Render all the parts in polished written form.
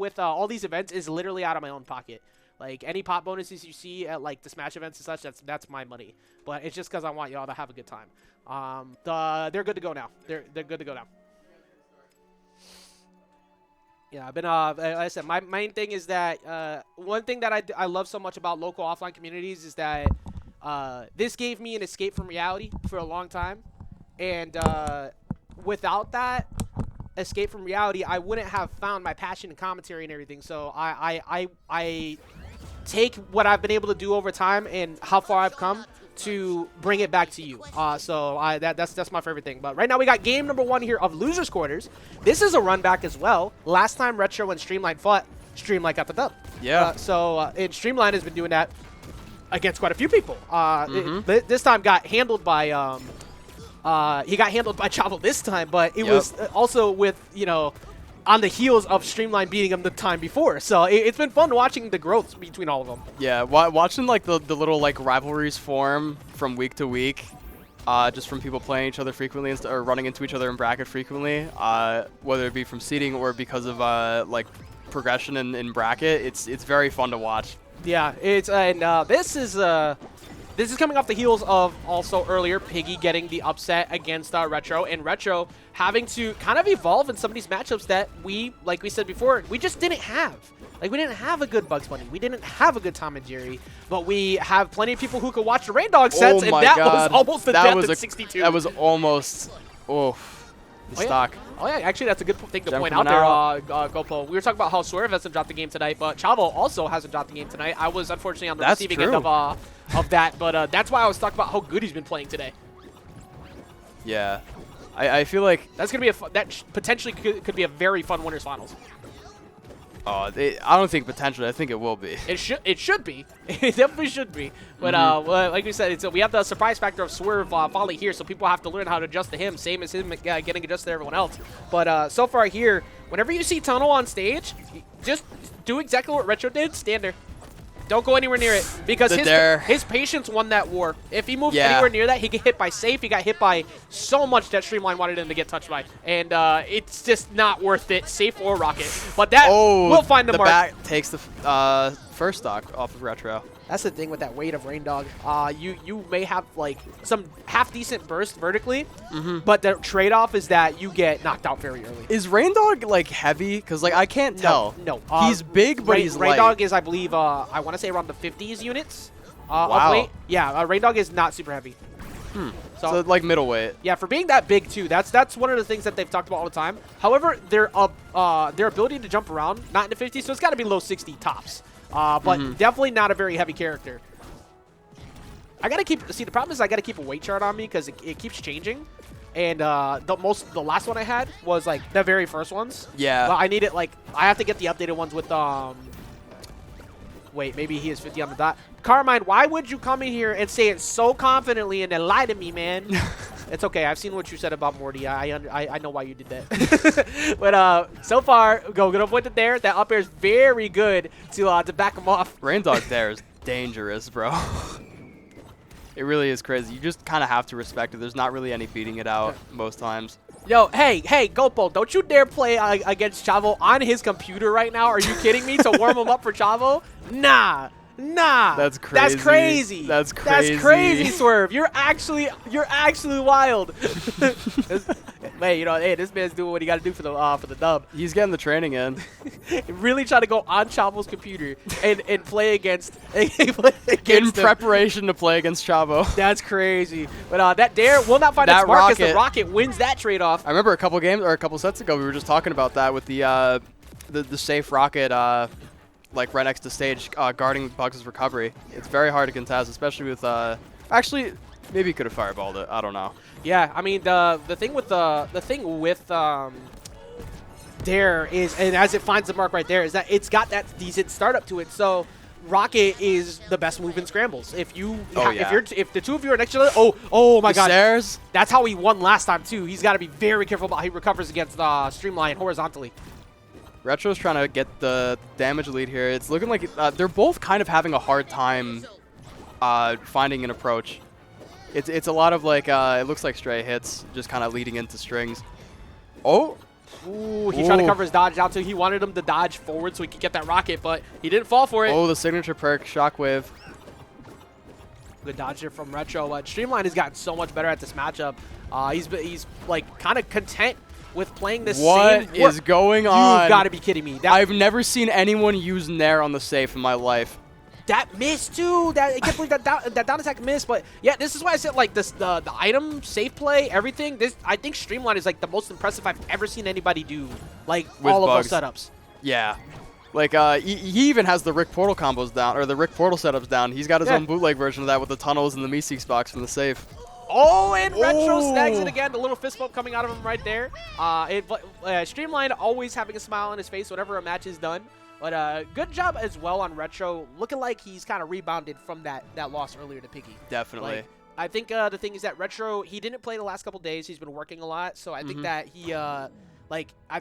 with all these events is literally out of my own pocket. Like, any pot bonuses you see at, like, the Smash events and such, that's my money. But it's just because I want y'all to have a good time. They're good to go now. They're good to go now. Yeah, I've been, like I said, my main thing is that one thing that I love so much about local offline communities is that this gave me an escape from reality for a long time. And without that escape from reality, I wouldn't have found my passion in commentary and everything. So I take what I've been able to do over time and how far I've come to bring it back to you. So that's my favorite thing. But right now we got game number 1 here of Losers Quarters. This is a run back as well. Last time Retro and Streamline fought, Streamline got the dub. Yeah. And Streamline has been doing that against quite a few people. This time got handled by he got handled by Chavo this time, but it was also with, you know, on the heels of Streamline beating him the time before. So it's been fun watching the growth between all of them. Yeah, watching like the little like rivalries form from week to week, just from people playing each other frequently or running into each other in bracket frequently, whether it be from seeding or because of like progression in bracket. It's very fun to watch. Yeah, it's and this is coming off the heels of also earlier Piggy getting the upset against Retro, and Retro having to kind of evolve in some of these matchups that we, like we said before, we just didn't have. Like, we didn't have a good Bugs Bunny. We didn't have a good Tom and Jerry, but we have plenty of people who could watch the Reindog sets, and that was almost the death in 62. That was almost, the stock. Oh, yeah, actually, that's a good thing to point out there, Gopo. We were talking about how Swerve hasn't dropped the game tonight, but Chavo also hasn't dropped the game tonight. I was unfortunately on the receiving end of that, but that's why I was talking about how good he's been playing today. Yeah. I feel like that's going to be that potentially could be a very fun Winners Finals. I don't think potentially. I think it will be. It should be. It definitely should be. But like we said, we have the surprise factor of Swerve Volley here, so people have to learn how to adjust to him, same as him getting adjusted to everyone else. But so far here, whenever you see Tunnel on stage, just do exactly what Retro did. Stand there. Don't go anywhere near it, because his patience won that war. If he moves anywhere near that, he get hit by safe. He got hit by so much that Streamline wanted him to get touched by, and it's just not worth it, safe or rocket. But that will find the mark. The back takes the first stock off of Retro. That's the thing with that weight of Reindog. You may have like some half-decent burst vertically, but the trade-off is that you get knocked out very early. Is Reindog like heavy? Because like I can't tell. No. He's big, but he's light. Reindog is, I believe, I want to say around the 50s units of weight. Yeah, Reindog is not super heavy. So like middleweight. Yeah, for being that big too. That's one of the things that they've talked about all the time. However, their ability to jump around, not in the 50s, so it's got to be low 60 tops. But definitely not a very heavy character. I gotta the problem is I gotta keep a weight chart on me because it keeps changing. And the last one I had was like the very first ones. Yeah. But I need it I have to get the updated ones with wait, maybe he is 50 on the dot. Carmine, why would you come in here and say it so confidently and then lie to me, man? It's okay. I've seen what you said about Morty. I know why you did that. But so far, gonna avoid it there. That up air is very good to back him off. Reindog there is dangerous, bro. It really is crazy. You just kind of have to respect it. There's not really any beating it out most times. Yo, hey, Gopo, don't you dare play against Chavo on his computer right now. Are you kidding me? To warm him up for Chavo? Nah. That's crazy. That's crazy, Swerve. You're actually wild. Hey, this man's doing what he got to do for the dub. He's getting the training in. Really trying to go on Chavo's computer and play against in preparation to play against Chavo. That's crazy. But that dare will not find its mark as the rocket wins that trade-off. I remember a couple sets ago we were just talking about that with the safe rocket. Like right next to stage, guarding Bugs' recovery. It's very hard to contest, especially with actually maybe he could have fireballed it. I don't know. Yeah, I mean the thing with Dare is, and as it finds the mark right there, is that it's got that decent startup to it. So Rocket is the best move in scrambles. If the two of you are next to each other, oh my god, Stairs. That's how he won last time too. He's got to be very careful about how he recovers against Streamline horizontally. Retro's trying to get the damage lead here. It's looking like they're both kind of having a hard time finding an approach. It's a lot of like, it looks like stray hits, just kind of leading into strings. Oh, Ooh, he tried to cover his dodge down too. He wanted him to dodge forward so he could get that rocket, but he didn't fall for it. Oh, the signature perk, Shockwave. Good dodge there from Retro. Streamline has gotten so much better at this matchup. He's like kind of content with playing this same. What is going on? You've got to be kidding me. I've never seen anyone use Nair on the safe in my life. That missed too. I can't believe that down attack missed. But yeah, this is why I said like this the item, safe play, everything. I think Streamline is like the most impressive I've ever seen anybody do. Like with all bugs. of those setups. Yeah. Like, he even has the Rick Portal combos down, or the Rick Portal setups down. He's got his own bootleg version of that with the tunnels and the Meeseeks box from the safe. Oh, and Retro snags it again. The little fist bump coming out of him right there. Streamline always having a smile on his face whenever a match is done. But good job as well on Retro. Looking like he's kind of rebounded from that loss earlier to Piggy. Definitely. Like, I think the thing is that Retro, he didn't play the last couple days. He's been working a lot. So I think that he, I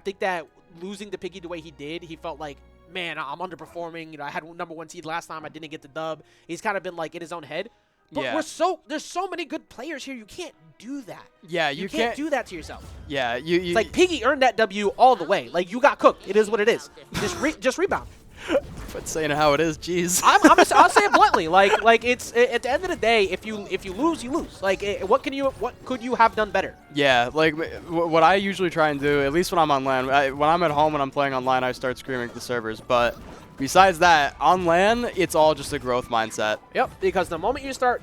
think that losing to Piggy the way he did, he felt like, man, I'm underperforming. You know, I had #1 seed last time. I didn't get the dub. He's kind of been like in his own head. But there's so many good players here. You can't do that. Yeah, you can't do that to yourself. Yeah, it's like Piggy earned that W all the way. Like you got cooked. It is what it is. Just rebound. But saying how it is, jeez. I'll say it bluntly. Like it's at the end of the day, if you lose, you lose. Like what could you have done better? Yeah, like what I usually try and do, at least when I'm on LAN, when I'm at home and I'm playing online, I start screaming at the servers. But besides that, on LAN, it's all just a growth mindset. Yep, because the moment you start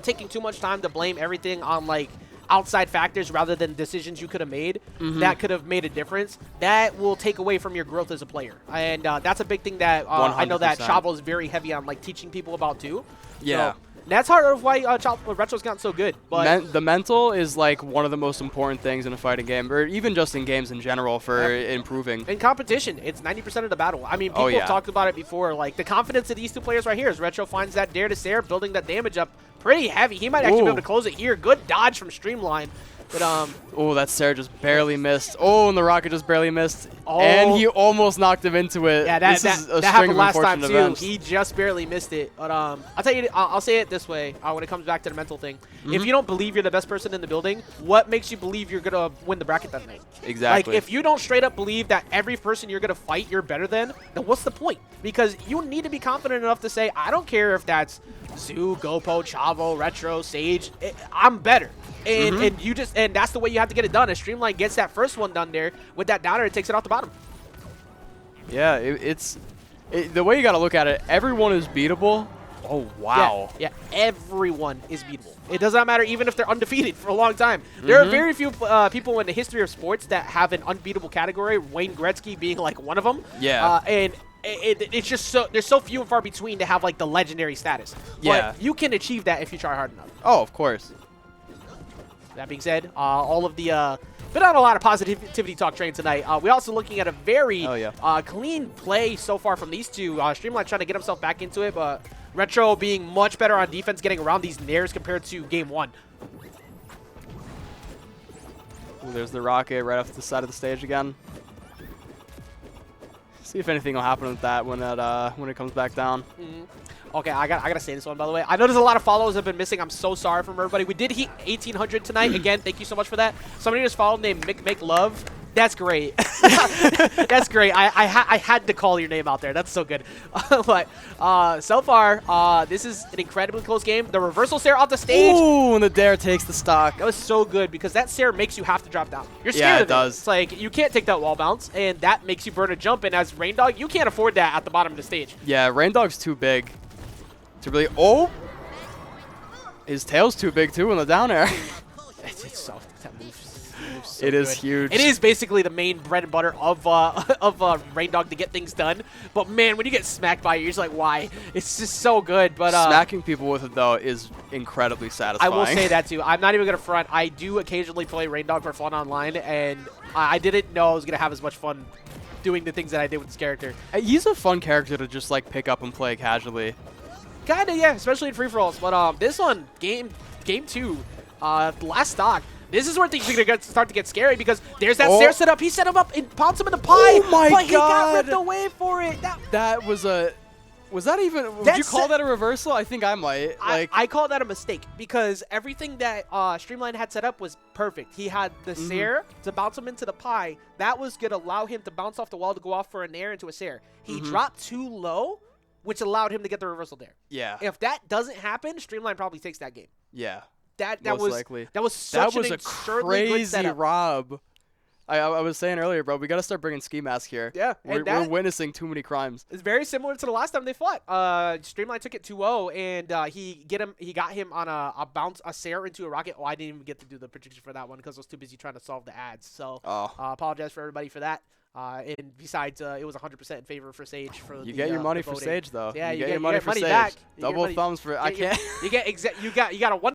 taking too much time to blame everything on like outside factors rather than decisions you could have made that could have made a difference, that will take away from your growth as a player. And that's a big thing that I know that Chavo is very heavy on, like teaching people about too. Yeah. So that's part of why Retro's gotten so good. But the mental is like one of the most important things in a fighting game, or even just in games in general for improving. In competition, it's 90% of the battle. I mean, people have talked about it before. Like the confidence of these two players right here is Retro finds that dare to Sair, building that damage up pretty heavy. He might actually be able to close it here. Good dodge from Streamline. But oh, that Sair just barely missed. Oh, and the rocket just barely missed. Oh. And he almost knocked him into it. Yeah, that happened last time too. Events. He just barely missed it. But I'll say it this way when it comes back to the mental thing. If you don't believe you're the best person in the building, what makes you believe you're gonna win the bracket that night? Exactly. Like if you don't straight up believe that every person you're gonna fight you're better than, then what's the point? Because you need to be confident enough to say, I don't care if that's Zoo, Gopo, Chavo, Retro, Sage. I'm better. And and that's the way you have to get it done. As Streamline gets that first one done there with that downer, it takes it off the bottom. Yeah, it's the way you got to look at it. Everyone is beatable. Oh wow. Yeah, everyone is beatable. It does not matter even if they're undefeated for a long time. There are very few people in the history of sports that have an unbeatable category. Wayne Gretzky being like one of them. Yeah. And it's just there's so few and far between to have like the legendary status. Yeah. But you can achieve that if you try hard enough. Oh, of course. That being said, all of the been on a lot of positivity talk train tonight. We also looking at a very clean play so far from these two. Streamline trying to get himself back into it, but Retro being much better on defense, getting around these nairs compared to game one. Ooh, there's the rocket right off the side of the stage again. See if anything will happen with that when it comes back down. Okay, I gotta say this one, by the way. I know there's a lot of followers have been missing. I'm so sorry from everybody. We did hit 1,800 tonight. Again, thank you so much for that. Somebody just followed named Make Love. That's great. That's great. I had to call your name out there. That's so good. But so far, this is an incredibly close game. The reversal Sair off the stage. Ooh, and the dare takes the stock. That was so good because that Sair makes you have to drop down. You're scared of it. Does. It's like you can't take that wall bounce, and that makes you burn a jump. And as Reindog, you can't afford that at the bottom of the stage. Yeah, Reindog's too big to really. Oh, his tail's too big too in the down air. It's so that moves. So it is huge. It is basically the main bread and butter of Reindog to get things done. But man, when you get smacked by it, you're just like, why? It's just so good. But smacking people with it though is incredibly satisfying. I will say that too. I'm not even gonna front. I do occasionally play Reindog for fun online, and I didn't know I was gonna have as much fun doing the things that I did with this character. He's a fun character to just like pick up and play casually. Kinda, yeah, especially in free for alls. But this one, game two, last stock. This is where things are going to start to get scary because there's that Sair set up. He set him up and pounced him in the pie. Oh my but God. He got ripped away for it. That was a... Was that even? Would you That's call that a reversal? I think I might. Like I call that a mistake because everything that Streamline had set up was perfect. He had the Sair to bounce him into the pie. That was going to allow him to bounce off the wall to go off for a Nair into a Sair. He dropped too low, which allowed him to get the reversal there. Yeah. If that doesn't happen, Streamline probably takes that game. Yeah. That most was likely. That was such a an absurdly good crazy setup. rob. I was saying earlier, bro, we got to start bringing ski mask here. Yeah, we're witnessing too many crimes. It's very similar to the last time they fought. Streamline took it 2-0, and he got him on a bounce, a Sair into a rocket. Oh, I didn't even get to do the prediction for that one because I was too busy trying to solve the ads. So apologize for everybody for that. And besides, it was 100% in favor for Sage. You get your money for Sage, though. Yeah, you get your money for Sage. back. Double thumbs for I can't. You got a one.